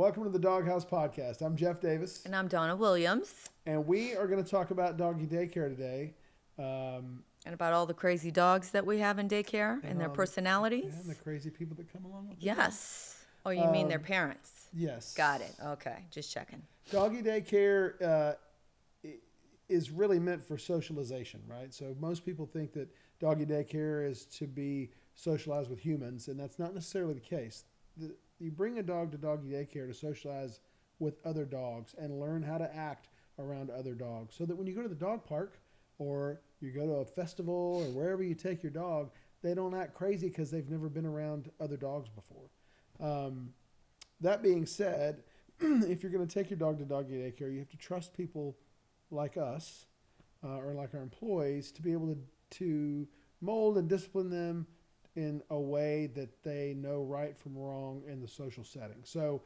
Welcome to the Doghouse Podcast. I'm Jeff Davis. And I'm Donna Williams. And we are going to talk about Doggy Daycare today. And about all the crazy dogs that we have in daycare and their personalities. And the crazy people that come along with them. Yes. Oh, you mean their parents? Yes. Got it. Okay. Just checking. Doggy Daycare is really meant for socialization, right? So most people think that Doggy Daycare is to be socialized with humans, and that's not necessarily the case. You bring a dog to Doggy Daycare to socialize with other dogs and learn how to act around other dogs, so that when you go to the dog park or you go to a festival or wherever you take your dog, they don't act crazy because they've never been around other dogs before. That being said, if you're going to take your dog to Doggy Daycare, you have to trust people like us or like our employees to be able to mold and discipline them in a way that they know right from wrong in the social setting. So,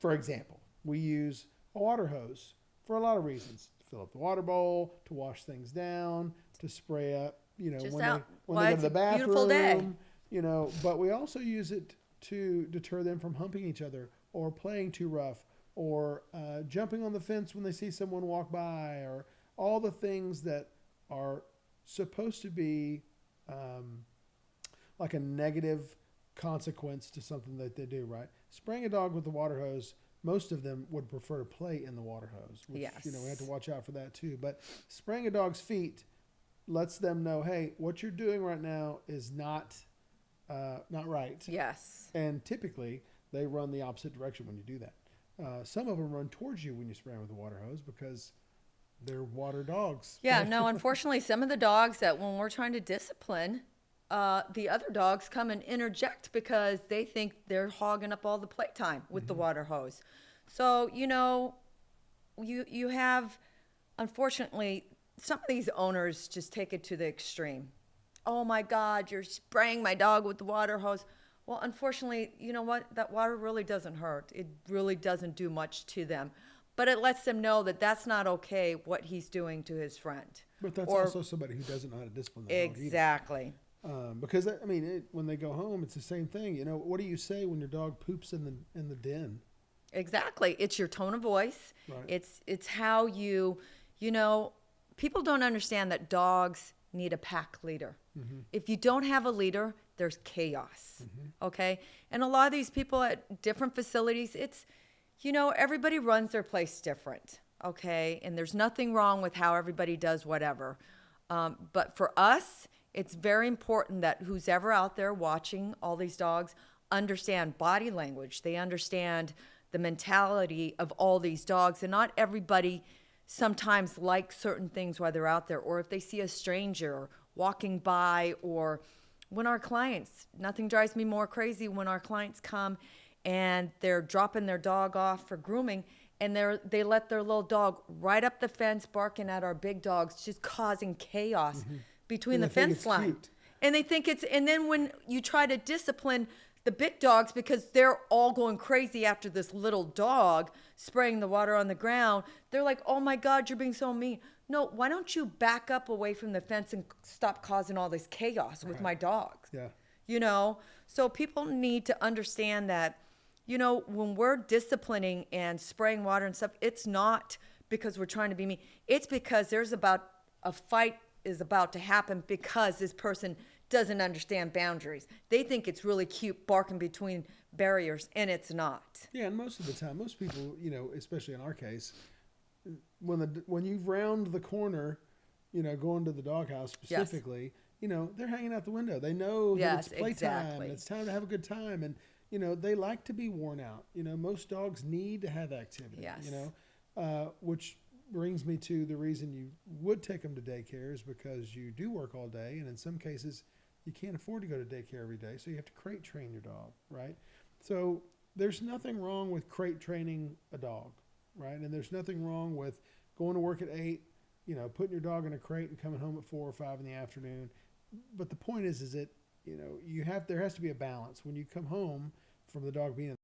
for example, we use a water hose for a lot of reasons. To fill up the water bowl, to wash things down, to spray up, when they go to the bathroom. Beautiful day. But we also use it to deter them from humping each other or playing too rough or jumping on the fence when they see someone walk by, or all the things that are supposed to be like a negative consequence to something that they do, right? Spraying a dog with the water hose, most of them would prefer to play in the water hose, which, yes. We have to watch out for that too. But spraying a dog's feet lets them know, hey, what you're doing right now is not right. Yes. And typically, they run the opposite direction when you do that. Some of them run towards you when you spray them with a water hose because they're water dogs. Yeah, no, unfortunately, some of the dogs that when we're trying to discipline, the other dogs come and interject because they think they're hogging up all the playtime with the water hose. So, you have, unfortunately, some of these owners just take it to the extreme. Oh my God, you're spraying my dog with the water hose. Well, unfortunately, you know what? That water really doesn't hurt. It really doesn't do much to them. But it lets them know that that's not okay what he's doing to his friend. But that's also somebody who doesn't know how to discipline their dog either. Exactly. Because when they go home, it's the same thing. What do you say when your dog poops in the den? Exactly. It's your tone of voice. Right. It's how people don't understand that dogs need a pack leader. Mm-hmm. If you don't have a leader, there's chaos. Mm-hmm. Okay? And a lot of these people at different facilities, it's, everybody runs their place different. Okay? And there's nothing wrong with how everybody does whatever. But for us, it's very important that who's ever out there watching all these dogs understand body language. They understand the mentality of all these dogs. And not everybody sometimes likes certain things while they're out there. Or if they see a stranger walking by, or when our clients, nothing drives me more crazy when our clients come and they're dropping their dog off for grooming, and they let their little dog right up the fence barking at our big dogs, just causing chaos between the fence line. Cute. And they think and then when you try to discipline the big dogs because they're all going crazy after this little dog spraying the water on the ground, they're like, oh my God, you're being so mean. No, why don't you back up away from the fence and stop causing all this chaos with my dogs? Yeah. So people need to understand that, when we're disciplining and spraying water and stuff, it's not because we're trying to be mean. It's because a fight is about to happen because this person doesn't understand boundaries. They think it's really cute barking between barriers, and it's not. Yeah, and most of the time, most people, especially in our case, when you round the corner, going to the doghouse specifically, yes. They're hanging out the window. They know that it's playtime. Exactly. And it's time to have a good time, and they like to be worn out. Most dogs need to have activity. Yes. Which brings me to the reason you would take them to daycare is because you do work all day, and in some cases you can't afford to go to daycare every day, so you have to crate train your dog, right? So there's nothing wrong with crate training a dog, right? And there's nothing wrong with going to work at 8, putting your dog in a crate and coming home at 4 or 5 in the afternoon. But the point is that there has to be a balance. When you come home from the dog being in